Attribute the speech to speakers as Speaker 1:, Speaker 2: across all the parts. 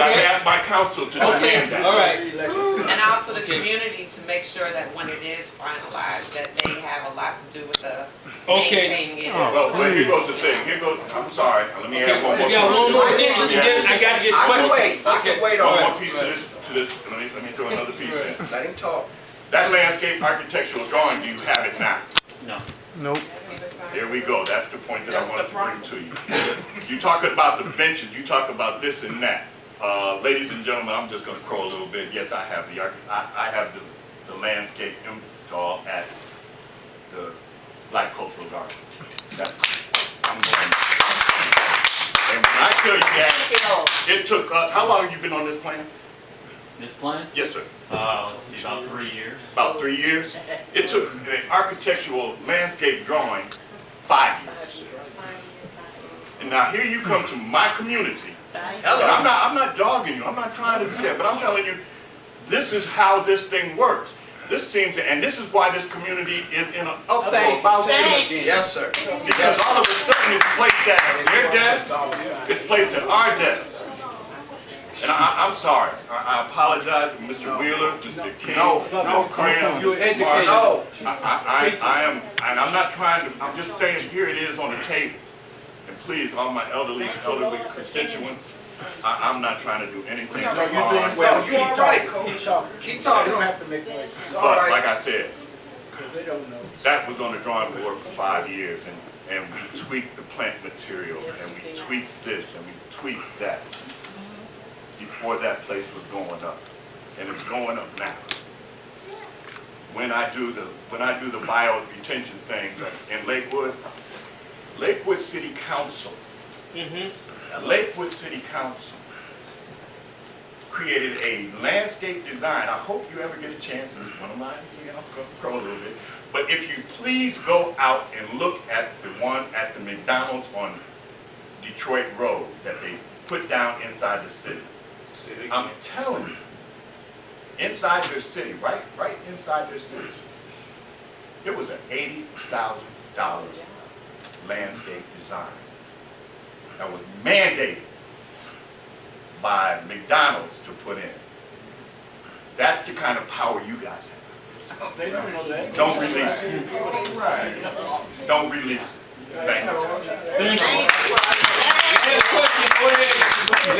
Speaker 1: I asked my council to demand that.
Speaker 2: All right.
Speaker 3: And also the community to make sure that when it is finalized, that they have a lot to do with the maintaining it.
Speaker 1: Well, here goes the thing. Here goes. I'm sorry. Let me add one more.
Speaker 2: Yeah, one more thing. I got to get
Speaker 4: I
Speaker 2: questions.
Speaker 4: can wait. I can wait on
Speaker 1: One more
Speaker 4: that.
Speaker 1: piece to this. Let me throw another piece in.
Speaker 4: Let him talk.
Speaker 1: That landscape architectural drawing, do you have it now?
Speaker 2: No.
Speaker 5: Nope.
Speaker 1: There we go. That's the point that I wanted to bring to you. You talk about the benches. You talk about this and that. Ladies and gentlemen, I'm just going to crow a little bit. Yes, I have the landscape installed at the Black Cultural Garden. I'm going. And when I tell you that, it took us. How long have you been on this plan?
Speaker 6: This plan?
Speaker 1: Yes, sir.
Speaker 6: Let's see, about 3 years.
Speaker 1: About 3 years. It took an architectural landscape drawing 5 years. And now here you come to my community. And I'm not dogging you. I'm not trying to do that. But I'm telling you, this is how this thing works. This seems, and this is why this community is in an uproar about this.
Speaker 4: Yes, sir.
Speaker 1: Because all of a sudden it's placed at their desk, it's placed at our desk. And I'm sorry. I apologize to Mr. Wheeler, Mr. King, Mr. Graham, Mr. Martin.
Speaker 4: No.
Speaker 1: I am, and I'm not trying to, I'm just saying here it is on the table. And please, all my elderly constituents, I'm not trying to do anything to harm.
Speaker 4: Well, you all right. Keep talking.
Speaker 7: You don't have to make no excuses.
Speaker 1: But like I said,
Speaker 7: They don't know.
Speaker 1: that was on the drawing board for 5 years, and we tweaked the plant material, and we tweaked this, and we tweaked that before that place was going up, and it's going up now. When I do the bio retention things in Lakewood City Council, Lakewood City Council created a landscape design. I hope you ever get a chance, and one of mine, I'll crow a little bit. But if you please go out and look at the one at the McDonald's on Detroit Road that they put down inside the city. I'm telling you, inside their city, right inside their city, it was an $80,000 landscape design that was mandated by McDonald's to put in. That's the kind of power you guys have.
Speaker 7: They don't know that.
Speaker 1: Don't release it. Don't release it. Thank you.
Speaker 2: Thank you. Next question, go ahead.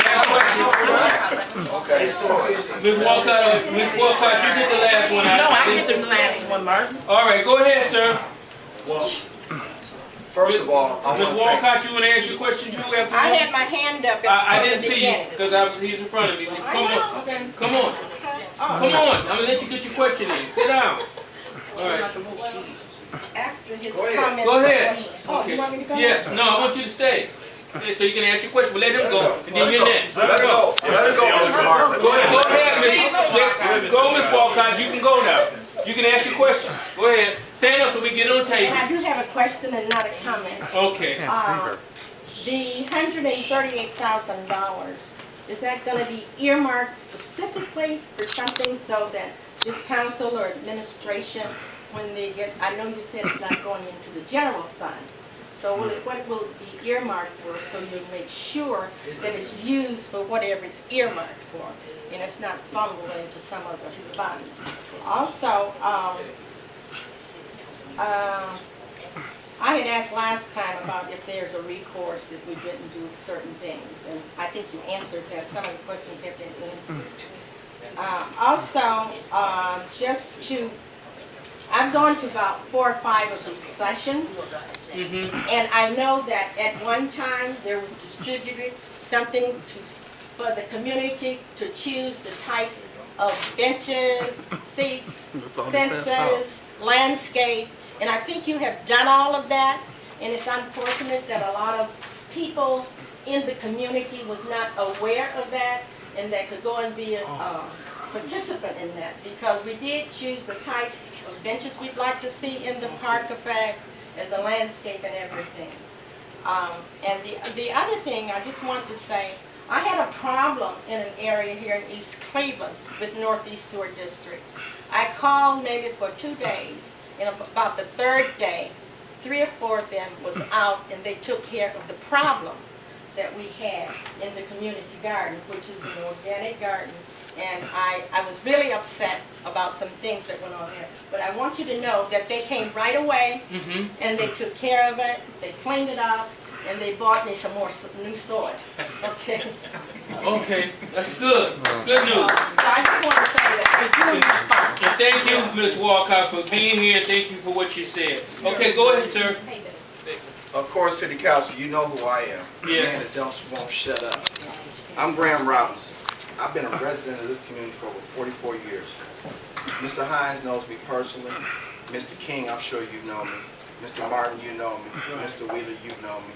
Speaker 2: Next question.
Speaker 4: Okay.
Speaker 2: Ms. Walcott, you get the last one.
Speaker 3: No, I get the last one, Martin.
Speaker 2: All right, go ahead, sir.
Speaker 4: Well, first of all, I
Speaker 2: Ms.
Speaker 4: want to thank.
Speaker 2: Walcott, you want to ask your question too? After
Speaker 8: I
Speaker 2: that?
Speaker 8: had my hand up
Speaker 2: I
Speaker 8: at
Speaker 2: didn't
Speaker 8: the
Speaker 2: see you
Speaker 8: beginning.
Speaker 2: because he's in front of me. Come on.
Speaker 8: Okay.
Speaker 2: Come on.
Speaker 8: Oh,
Speaker 2: Come on. I'm going to let you get your question in. Sit down. All right.
Speaker 8: after his
Speaker 4: Go ahead.
Speaker 8: comments.
Speaker 2: Go ahead.
Speaker 8: Oh, you want me to go?
Speaker 2: Yeah, no, I want you to stay. So you can ask your question, but let him go, and then you're next.
Speaker 4: Let it go. Let it go, Mr. Martin.
Speaker 2: Go ahead, go, Ms. Walcott. You can go now. You can ask your question. Go ahead. Stand up so we get on the
Speaker 8: And I
Speaker 2: table.
Speaker 8: do have a question and not a comment.
Speaker 2: Okay.
Speaker 8: The $138,000, is that going to be earmarked specifically for something so that this council or administration, when they get, I know you said it's not going into the general fund, so what will it be earmarked for, so you'll make sure that it's used for whatever it's earmarked for, and it's not funneled into some other fund? Also, I had asked last time about if there's a recourse if we didn't do certain things, and I think you answered that. Some of the questions have been answered. I've gone to about 4 or 5 of these sessions, and I know that at one time there was distributed something for the community to choose the type of benches, seats, fences, landscape, and I think you have done all of that, and it's unfortunate that a lot of people in the community was not aware of that, and that could go and be a participant in that, because we did choose the type of benches we'd like to see in the park effect, and the landscape and everything. And the other thing I just want to say, I had a problem in an area here in East Cleveland with Northeast Sewer District. I called maybe for 2 days, and about the 3rd day, 3 or 4 of them was out, and they took care of the problem. that we had in the community garden, which is an organic garden. And I was really upset about some things that went on there. But I want you to know that they came right away, and they took care of it, they cleaned it up, and they bought me some more new soil. Okay?
Speaker 2: Okay, that's good. Good news.
Speaker 8: So I just want to say that thank you, Ms. Funk.
Speaker 2: And thank you, Ms. Walcott, for being here, and thank you for what you said. Okay, go ahead, sir.
Speaker 4: Of course, City Council, you know who I am.
Speaker 2: Yes.
Speaker 4: Man that won't shut up. I'm Graham Robinson. I've been a resident of this community for over 44 years. Mr. Hines knows me personally. Mr. King, I'm sure you know me. Mr. Martin, you know me. Mr. Wheeler, you know me.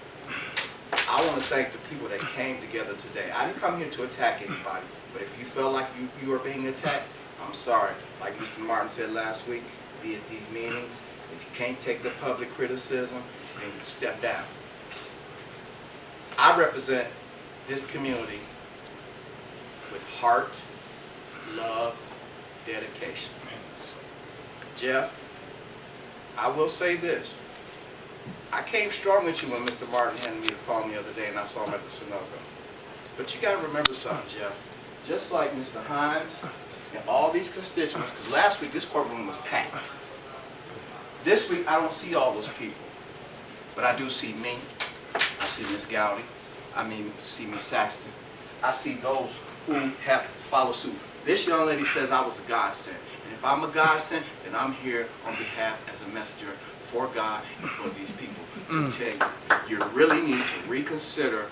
Speaker 4: I want to thank the people that came together today. I didn't come here to attack anybody, but if you felt like you are being attacked, I'm sorry. Like Mr. Martin said last week, be at these meetings. If you can't take the public criticism, then step down. I represent this community with heart, love, dedication. Jeff, I will say this. I came strong at you when Mr. Martin handed me the phone the other day and I saw him at the Sunoco. But you got to remember something, Jeff. Just like Mr. Hines and all these constituents, because last week this courtroom was packed. This week I don't see all those people. But I do see me. I see Miss Gowdy. See Miss Saxton. I see those who have followed suit. This young lady says I was a godsend. And if I'm a godsend, then I'm here on behalf as a messenger for God and for these people to tell you really need to reconsider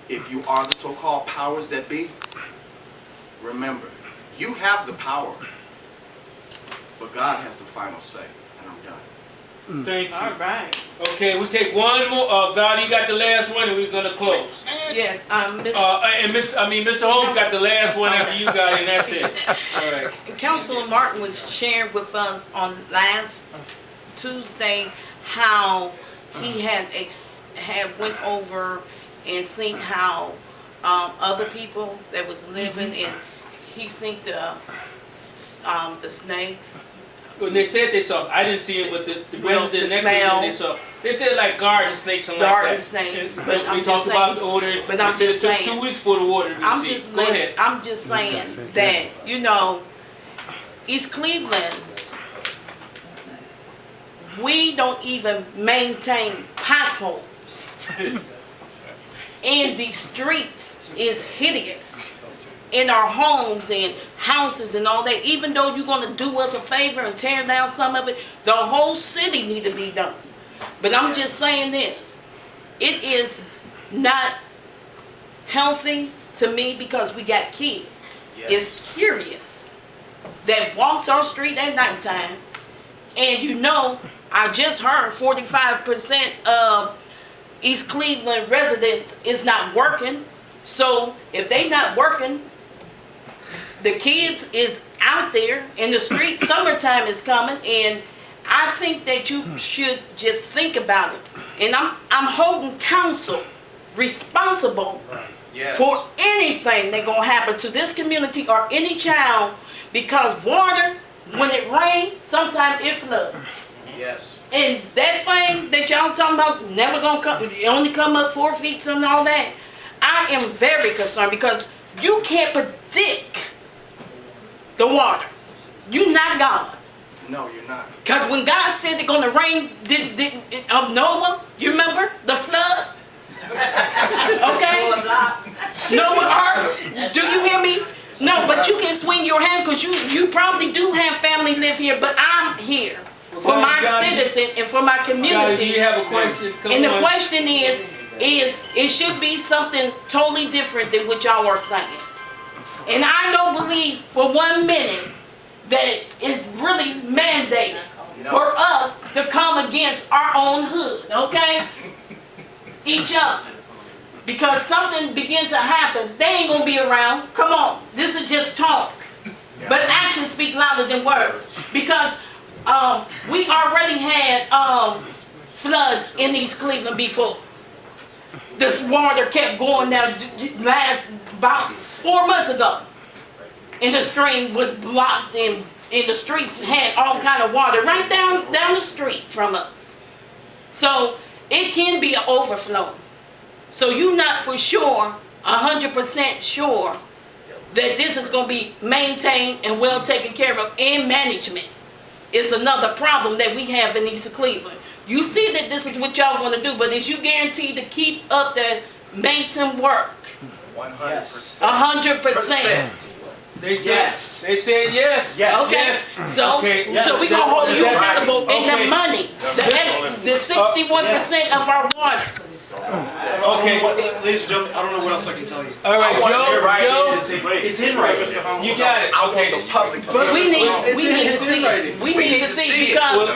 Speaker 4: if you are the so-called powers that be. Remember, you have the power, but God has the final say. And I'm done.
Speaker 2: Thank you.
Speaker 5: All right.
Speaker 2: Okay, we take one more. God, you got the last one, and we're gonna close.
Speaker 5: Yes,
Speaker 2: And Mr. Holmes got the last one after you got it, and that's it. All right.
Speaker 5: Councilman Martin was sharing with us on last Tuesday how he had went over and seen how other people that was living and he seen the snakes.
Speaker 2: When they said they saw, I didn't see it, but the
Speaker 5: Well,
Speaker 2: resident
Speaker 5: the
Speaker 2: next to me,
Speaker 5: smell.
Speaker 2: they saw. They said like garden snakes and
Speaker 5: Garden
Speaker 2: like that.
Speaker 5: snakes,
Speaker 2: And
Speaker 5: but
Speaker 2: we
Speaker 5: I'm
Speaker 2: talked
Speaker 5: just
Speaker 2: about
Speaker 5: saying-
Speaker 2: the order.
Speaker 5: but
Speaker 2: They
Speaker 5: I'm
Speaker 2: said
Speaker 5: just
Speaker 2: it took
Speaker 5: saying-
Speaker 2: 2 weeks for the water to be received. Go ahead.
Speaker 5: I'm just saying that, you know, East Cleveland, we don't even maintain potholes. And the streets is hideous. In our homes and houses and all that, even though you're going to do us a favor and tear down some of it, the whole city need to be done. But I'm just saying this, it is not healthy to me because we got kids.
Speaker 4: Yes.
Speaker 5: It's curious that walks our street at nighttime, and you know, I just heard 45% of East Cleveland residents is not working. So if they not working, the kids is out there in the street. Summertime is coming, and I think that you should just think about it. And I'm holding council responsible for anything that's gonna happen to this community or any child, because water, when it rains, sometimes it floods.
Speaker 4: Yes.
Speaker 5: And that thing that y'all talking about never gonna come, it only come up 4 feet and all that. I am very concerned because you can't predict the water. You're not God.
Speaker 4: No, you're not.
Speaker 5: Because when God said it's going to rain of Noah, you remember the flood? Okay? Noah Ark. Do you hear me? No, but you can swing your hand because you probably do have family live here, but I'm here for my citizen and for my community.
Speaker 2: Do you have a question? Come
Speaker 5: And the
Speaker 2: on.
Speaker 5: question is it should be something totally different than what y'all are saying. And I don't believe for 1 minute that it's really mandated for us to come against our own hood, okay? Each other. Because something begin to happen, they ain't gonna be around. Come on, this is just talk. But actions speak louder than words. Because we already had floods in East Cleveland before. This water kept going down last about 4 months ago. And the stream was blocked and the streets had all kind of water right down the street from us. So it can be an overflow. So you're not for sure, 100% sure that this is going to be maintained and well taken care of, and management is another problem that we have in East of Cleveland. You see that this is what y'all want to do, but is you guaranteed to keep up the maintenance work?
Speaker 4: 100%.
Speaker 5: 100%.
Speaker 2: They said,
Speaker 7: Yes.
Speaker 2: they said yes.
Speaker 7: Yes.
Speaker 5: Okay,
Speaker 2: Yes.
Speaker 5: so,
Speaker 2: Okay.
Speaker 5: so we gonna hold you
Speaker 2: That's-
Speaker 5: accountable in the
Speaker 2: okay.
Speaker 5: money, the 61% of our water.
Speaker 2: Okay.
Speaker 9: Ladies and gentlemen, I don't know what else I can tell you.
Speaker 2: All right, Joe,
Speaker 9: It's in writing.
Speaker 2: you got it.
Speaker 4: I want
Speaker 2: Okay.
Speaker 4: the public to
Speaker 5: But
Speaker 4: see
Speaker 5: we
Speaker 4: it.
Speaker 5: need,
Speaker 9: It's
Speaker 5: we
Speaker 9: in-
Speaker 5: need to
Speaker 9: it's in
Speaker 5: see
Speaker 9: writing.
Speaker 5: it. We need to see it
Speaker 2: Well,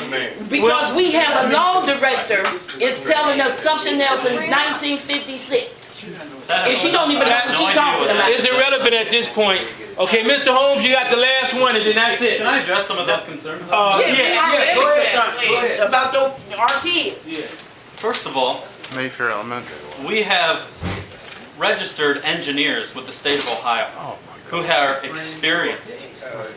Speaker 5: because we have a law director is telling us something else in 1956. And she don't even know what she talking about.
Speaker 2: It's irrelevant at this point. Okay, Mr. Holmes, you got the last one, and then that's it.
Speaker 6: Can I address some of those concerns?
Speaker 2: Yeah, go ahead. Go ahead.
Speaker 5: About our kids.
Speaker 2: Yeah.
Speaker 6: First of all,
Speaker 10: Mayfair Elementary.
Speaker 6: we have registered engineers with the state of Ohio who are experienced,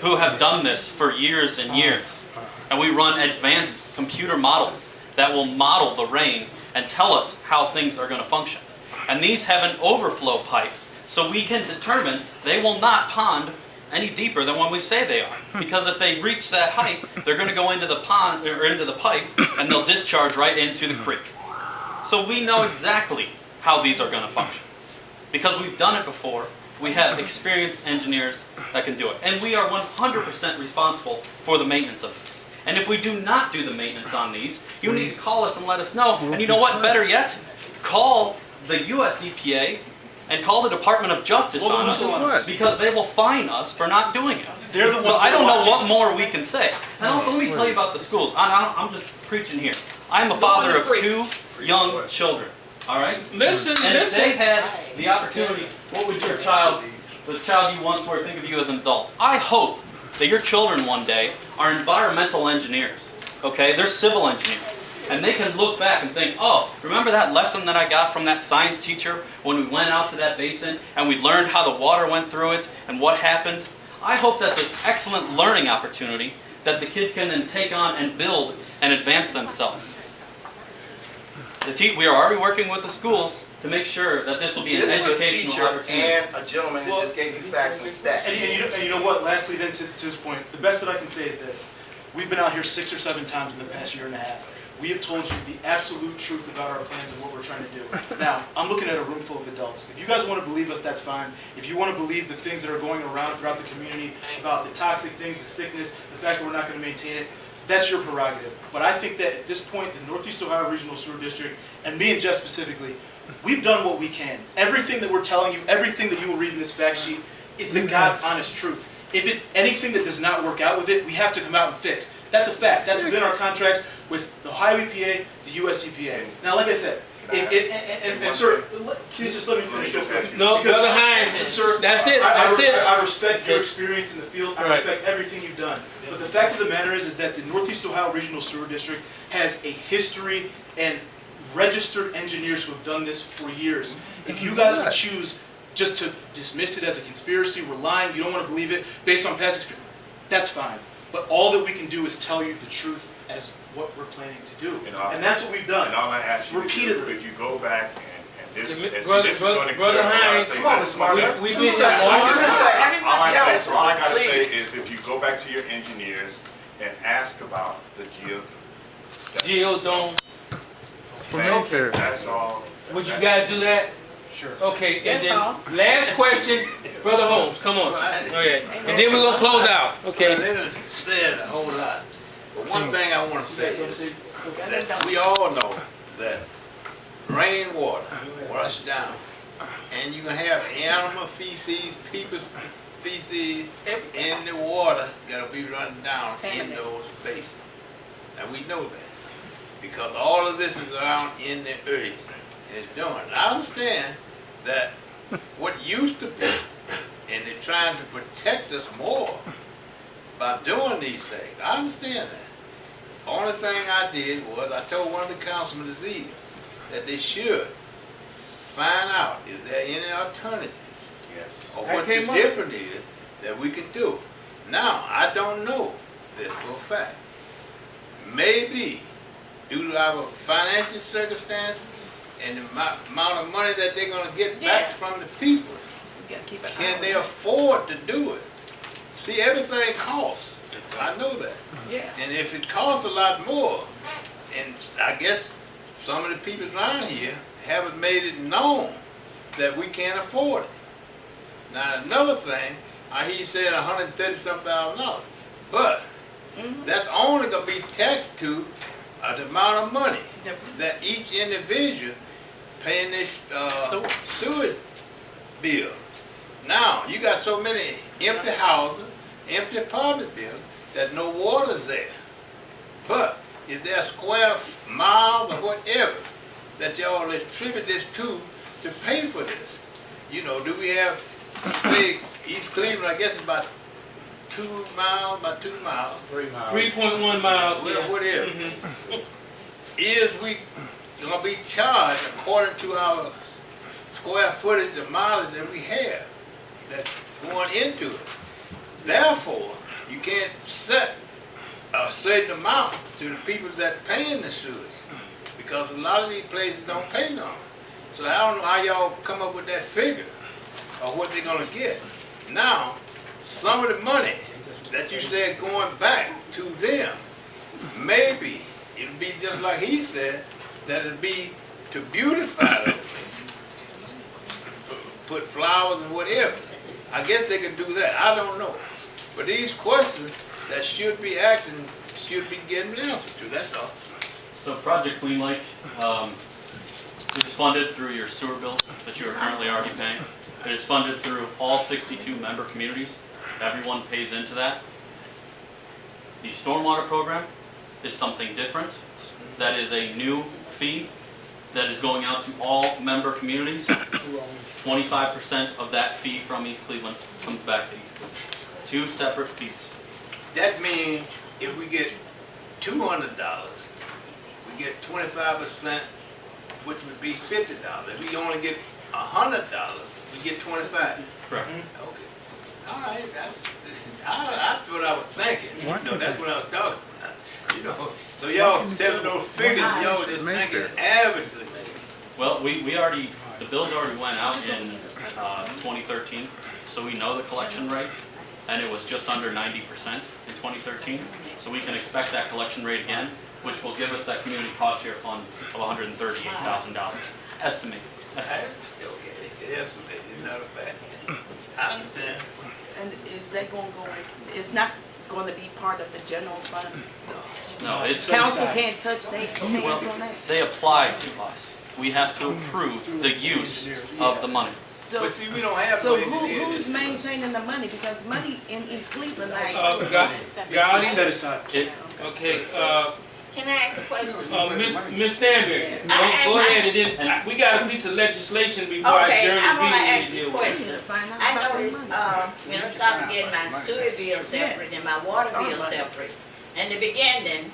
Speaker 6: who have done this for years and years. And we run advanced computer models that will model the rain and tell us how things are going to function. And these have an overflow pipe, so we can determine they will not pond any deeper than when we say they are. Because if they reach that height, they're going to go into the pond or into the pipe, and they'll discharge right into the creek. So we know exactly how these are going to function. Because we've done it before, we have experienced engineers that can do it. And we are 100% responsible for the maintenance of these. And if we do not do the maintenance on these, you need to call us and let us know. And you know what, better yet, call the U.S. EPA and call the Department of Justice
Speaker 9: Well,
Speaker 6: on
Speaker 9: who's on
Speaker 6: us,
Speaker 9: us?
Speaker 6: because they will fine us for not doing it.
Speaker 9: They're the ones
Speaker 6: So I
Speaker 9: that
Speaker 6: don't
Speaker 9: are
Speaker 6: know
Speaker 9: watching
Speaker 6: what
Speaker 9: us.
Speaker 6: more we can say. And also, let me tell you about the schools. I'm just preaching here. I'm a father of 2 young children. All right.
Speaker 2: Listen,
Speaker 6: And if they
Speaker 2: listen.
Speaker 6: had the opportunity, what would your child, the child you once were, think of you as an adult? I hope that your children one day are environmental engineers. Okay, they're civil engineers. And they can look back and think, oh, remember that lesson that I got from that science teacher when we went out to that basin and we learned how the water went through it and what happened? I hope that's an excellent learning opportunity that the kids can then take on and build and advance themselves. We are already working with the schools to make sure that this will be an
Speaker 4: This is a
Speaker 6: educational
Speaker 4: teacher
Speaker 6: opportunity.
Speaker 4: and a gentleman that just gave you facts and stats.
Speaker 9: And you know what, lastly then, to this point, the best that I can say is this. We've been out here 6 or 7 times in the past year and a half. We have told you the absolute truth about our plans and what we're trying to do. Now, I'm looking at a room full of adults. If you guys want to believe us, that's fine. If you want to believe the things that are going around throughout the community, about the toxic things, the sickness, the fact that we're not going to maintain it, that's your prerogative. But I think that at this point, the Northeast Ohio Regional Sewer District, and me and Jeff specifically, we've done what we can. Everything that we're telling you, everything that you will read in this fact sheet is the God's honest truth. If anything that does not work out with it, we have to come out and fix. That's a fact. That's within our contracts with the Ohio EPA, the U.S. EPA. Now, like I said, and sir, can you just let me finish real quick?
Speaker 2: No,
Speaker 9: Because,
Speaker 2: Brother Hines,
Speaker 9: sir,
Speaker 2: that's it. That's it.
Speaker 9: I respect your experience in the field. I
Speaker 2: Right.
Speaker 9: respect everything you've done. But the fact of the matter is that the Northeast Ohio Regional Sewer District has a history and registered engineers who have done this for years. If you guys would choose just to dismiss it as a conspiracy, we're lying, you don't want to believe it based on past experience, that's fine. But all that we can do is tell you the truth as what we're planning to do. And that's what we've done.
Speaker 1: And all I ask you to do,
Speaker 9: Repeatedly.
Speaker 1: could you go back and this, and
Speaker 2: Brother-
Speaker 1: this is going to
Speaker 2: Brother
Speaker 1: clear up a lot of
Speaker 2: Hines,
Speaker 1: things.
Speaker 4: Come on, Mr. Martin.
Speaker 2: We
Speaker 4: 2
Speaker 2: been
Speaker 4: seconds.
Speaker 2: here
Speaker 4: 2
Speaker 2: long.
Speaker 4: seconds.
Speaker 1: All I
Speaker 4: Yes,
Speaker 1: gotta say
Speaker 4: please.
Speaker 1: is if you go back to your engineers and ask about the
Speaker 2: Geodome.
Speaker 10: For Mayfair.
Speaker 1: That's all.
Speaker 2: Would you guys do that?
Speaker 9: Sure.
Speaker 2: Okay, and
Speaker 5: That's
Speaker 2: then
Speaker 5: all.
Speaker 2: last question, Brother Holmes, come on. Go ahead. And then we're gonna close out. Okay.
Speaker 11: They done said a whole lot. But one thing I want to say is that we all know that rainwater rush down. And you can have animal feces, people feces in the water that'll be running down in those basins. And we know that. Because all of this is around in the earth. And it's doing. And I understand that what used to be, and they're trying to protect us more by doing these things. I understand that. Only thing I did was I told one of the councilmen this evening that they should find out, is there any alternative?
Speaker 1: Yes.
Speaker 11: Or
Speaker 2: That
Speaker 11: what the
Speaker 2: came up.
Speaker 11: difference is that we can do. Now, I don't know this for a fact. Maybe, due to our financial circumstances, and the amount of money that they're gonna get back from the people, can they afford to do it? See, everything costs. I know that.
Speaker 3: Yeah.
Speaker 11: And if it costs a lot more, and I guess some of the people around here haven't made it known that we can't afford it. Now, another thing, I hear you saying $130,000, but that's only gonna be taxed to the amount of money that each individual paying this sewage bill. Now, you got so many empty houses, empty apartment buildings, that no water's there. But is there square miles or whatever that y'all attribute this to pay for this? You know, do we have, say, East Cleveland, I guess it's about 2 miles,
Speaker 2: 3.1 miles.
Speaker 11: well,
Speaker 2: Yeah.
Speaker 11: whatever. Is we gonna be charged according to our square footage of mileage that we have that's going into it? Therefore, you can't set a certain amount to the people that paying the sewage, because a lot of these places don't pay none. So I don't know how y'all come up with that figure of what they're gonna get. Now, some of the money that you said going back to them, maybe it'll be just like he said, that it'll be to beautify those things. Put flowers and whatever. I guess they could do that. I don't know. But these questions that should be asked and should be getting answers to, that's all.
Speaker 6: So Project Clean Lake is funded through your sewer bills that you are currently already paying. It is funded through all 62 member communities. Everyone pays into that. The stormwater program is something different. That is a new fee that is going out to all member communities. 25% of that fee from East Cleveland comes back to East Cleveland. 2 separate fees.
Speaker 11: That means if we get $200, we get 25%, which would be $50. If we only get $100, we get 25.
Speaker 6: Correct.
Speaker 11: Okay. All right. That's what I was thinking. You know, that's what I was talking about. You know, so y'all telling those figures, y'all just thinking averagely.
Speaker 6: Well, we already, the bills already went out in 2013, so we know the collection rate, and it was just under 90% in 2013. So we can expect that collection rate again, which will give us that community cost share fund of $138,000. Estimated.
Speaker 11: Okay, estimate, it's not a fact. I understand.
Speaker 5: And is that going to go, it's not going to be part of the general fund?
Speaker 6: No, it's
Speaker 5: Council can't touch their hands on that?
Speaker 6: They apply to us. We have to approve the use of the money.
Speaker 5: So,
Speaker 11: But see, we don't have
Speaker 5: so
Speaker 11: no engineer
Speaker 5: who's
Speaker 11: this year.
Speaker 5: maintaining the money? Because money in East Cleveland, like,
Speaker 9: It's set aside.
Speaker 2: Okay,
Speaker 3: Can I ask a question?
Speaker 2: Ms. Stanberry, go ahead, and then, we got a piece of legislation before I
Speaker 3: Okay,
Speaker 2: adjourn
Speaker 3: I wanna
Speaker 2: this
Speaker 3: ask
Speaker 2: meeting
Speaker 3: you
Speaker 2: to
Speaker 3: a
Speaker 2: deal with.
Speaker 3: question. I noticed, when I started getting my sewer bill separate and my water bill separate, in the beginning,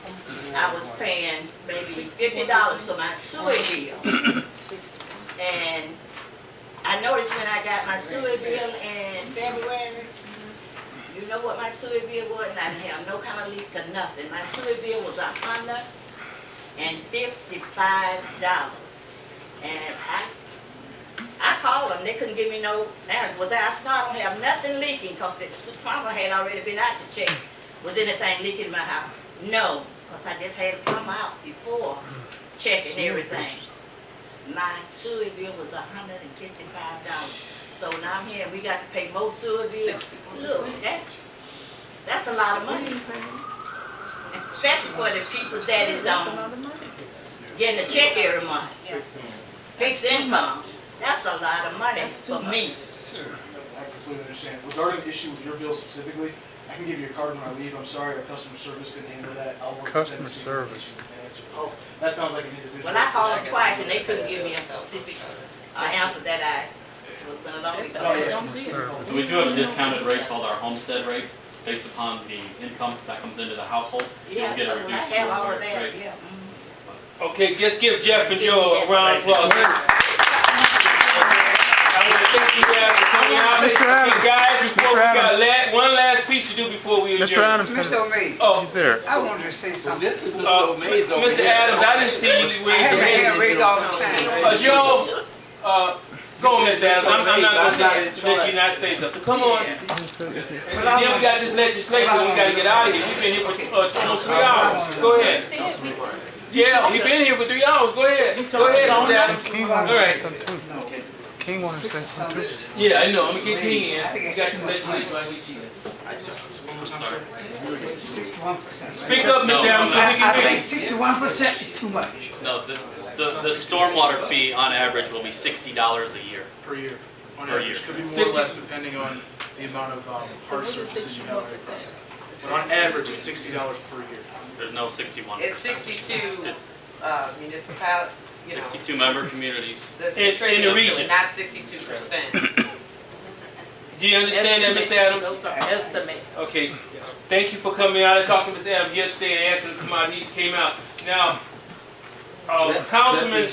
Speaker 3: I was paying maybe $50 for my sewer bill. And I noticed when I got my sewer bill in February, you know what my sewer bill was? And I didn't have no kind of leak or nothing. My sewer bill was $155. And I called them, they couldn't give me no answer. Well, I said, no, I don't have nothing leaking, because the plumber had already been out to check. Was anything leaking in my house? No, because I just had a plumber out before checking everything. My sewer bill was $155. So now I'm here, we got to pay more sewer bills. Look, that's a lot of money. Especially for the people that is getting a check every month. Fixed income. That's a lot of money for me.
Speaker 9: I completely understand. Regarding the issue with your bill specifically, I can give you a card when I leave. I'm sorry, our customer service couldn't handle that. I'll work with them
Speaker 10: Customer
Speaker 9: to see if
Speaker 10: service.
Speaker 9: we can answer. Oh, that sounds like an individual.
Speaker 3: Well, I called them twice and they couldn't give me a specific answer that I was gonna long
Speaker 9: Oh, yeah.
Speaker 6: So we do have a discounted rate called our homestead rate, based upon the income that comes into the household. You'll
Speaker 3: Yeah,
Speaker 6: get a
Speaker 3: but when I
Speaker 6: reduced
Speaker 3: have
Speaker 6: sewer
Speaker 3: all of
Speaker 6: rate.
Speaker 3: that, yeah.
Speaker 2: Okay, just give Jeff and Joe a round of applause. I want to thank you guys for coming out.
Speaker 10: Mr. Adams.
Speaker 2: Okay, guys, before we
Speaker 10: Mr.
Speaker 2: got
Speaker 10: Adams.
Speaker 2: one last piece needs to do before we
Speaker 10: Mr.
Speaker 2: adjourn?
Speaker 10: Adams,
Speaker 7: Mr. O'May,
Speaker 2: Oh,
Speaker 10: he's there.
Speaker 7: I wanted to say something.
Speaker 11: This is Mr. O'May's over
Speaker 2: Mr.
Speaker 11: here.
Speaker 2: Adams, I didn't see you
Speaker 7: I
Speaker 2: raise
Speaker 7: have
Speaker 2: your
Speaker 7: my hand
Speaker 2: hand.
Speaker 7: raised all the time.
Speaker 2: Joe, go on, Mr. Adams. I'm not going to let you not say something. Come on. And then we got this legislation. We got to get out of here. We've been here for almost 3 hours. Go ahead. Yeah, we've been here for 3 hours. Go ahead. Go ahead, Mr. Adams.
Speaker 10: King
Speaker 2: All
Speaker 10: wanted to say
Speaker 2: right.
Speaker 10: something too. King wanted to say something too.
Speaker 2: Yeah, I know. I'm going to get King in. We got this legislation. I get you in.
Speaker 9: One more time, sir.
Speaker 7: 61%.
Speaker 2: Speak up, Mr. Adams, so we
Speaker 7: I
Speaker 2: can
Speaker 7: think
Speaker 2: hear you.
Speaker 7: 61% is too much.
Speaker 6: No, the stormwater fee on average will be $60 a year.
Speaker 9: Per year, on
Speaker 6: Per
Speaker 9: average.
Speaker 6: year.
Speaker 9: Could be more or less depending on the amount of hard surfaces you have on your property. But on average, it's $60 per year.
Speaker 6: There's no 61%.
Speaker 12: It's 62
Speaker 6: It's
Speaker 12: municipality, you know,
Speaker 6: 62 member communities.
Speaker 12: that's
Speaker 2: in the
Speaker 12: contributing to
Speaker 2: region.
Speaker 12: it, not 62%.
Speaker 2: Do you understand that, Mr. Adams?
Speaker 3: Those are estimates.
Speaker 2: Okay, thank you for coming out. I talked to Mr. Adams yesterday and asked him to come out. He came out. Now, Councilman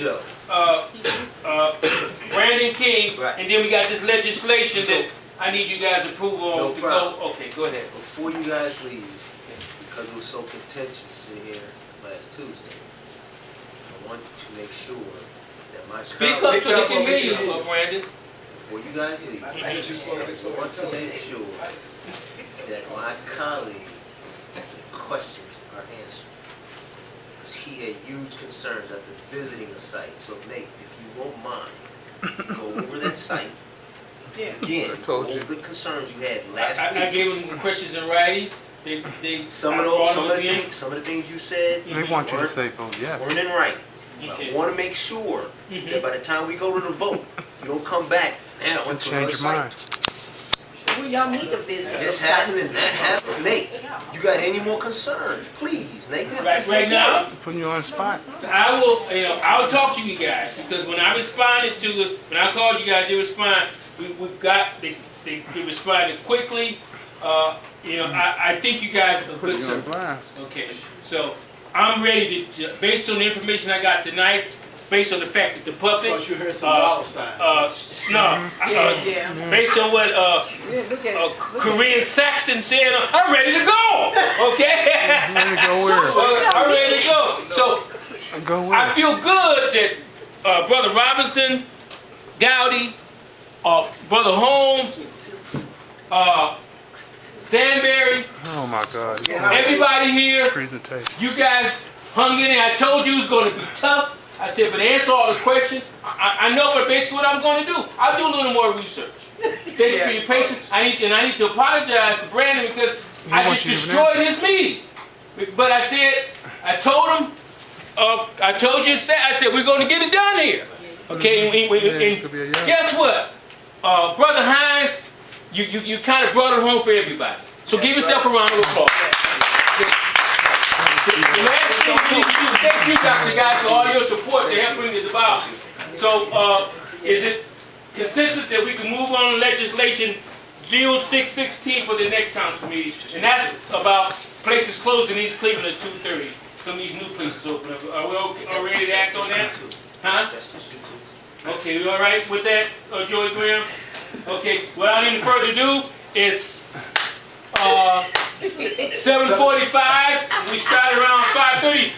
Speaker 2: Brandon King, and then we got this legislation that I need you guys' approval on to go. Okay, go ahead.
Speaker 13: Before you guys leave, because it was so contentious in here last Tuesday, I want to make sure that my
Speaker 2: Speak up
Speaker 13: colleagues,
Speaker 2: so they can hear you, Brandon.
Speaker 13: before you guys leave, I want to make sure that my colleague's questions are answered. Because he had huge concerns after visiting the site. So Nate, if you won't mind, go over that site. Again, go over the concerns you had last week.
Speaker 2: I gave them questions in writing.
Speaker 13: Some of the things you said
Speaker 10: They want you to say vote yes.
Speaker 13: weren't in writing.
Speaker 2: Okay.
Speaker 13: I want to make sure that by the time we go to the vote, you don't come back and I went to another
Speaker 10: Change your mind.
Speaker 13: site.
Speaker 3: Well, y'all need to visit.
Speaker 13: This happened and that happened. Nate, you got any more concerns? Please, Nate.
Speaker 2: Right now,
Speaker 10: Putting you on the spot.
Speaker 2: I will, I'll talk to you guys, because when I responded to it, when I called you guys, they responded, they responded quickly. I think you guys are
Speaker 10: Put
Speaker 2: good
Speaker 10: you on
Speaker 2: service.
Speaker 10: blast.
Speaker 2: Okay, so I'm ready to, based on the information I got tonight, based on the fact that the public,
Speaker 11: Because you heard some dollar signs.
Speaker 2: based on what Korean Saxon said, I'm ready to go. Okay,
Speaker 10: Ready to go where?
Speaker 2: I'm ready to go. So
Speaker 10: Go
Speaker 2: I
Speaker 10: where?
Speaker 2: feel good that Brother Robinson, Gowdy, Brother Holmes, Stanberry,
Speaker 10: Oh my God.
Speaker 2: everybody here,
Speaker 10: Presentation.
Speaker 2: you guys hung in there. I told you it was going to be tough. I said, but answer all the questions. I know, but basically what I'm going to do, I'll do a little more research. Thank you for your patience. I need to apologize to Brandon because I just destroyed his meeting. But I told him, I told you, I said, we're going to get it done here. Okay, and guess what? Brother Hines, you kind of brought it home for everybody. So give yourself a round of applause. The last thing we need to do is thank you, Dr. Guy, for all your support to help bring this about. So, is it consensus that we can move on to legislation 0616 for the next council meeting? And that's about places closing East Cleveland at 2:30. Some of these new places open up. Are we all ready to act on that? Huh? Okay, we all right with that, Joey Graham? Okay, without any further ado, it's 7:45. We start around 5:30.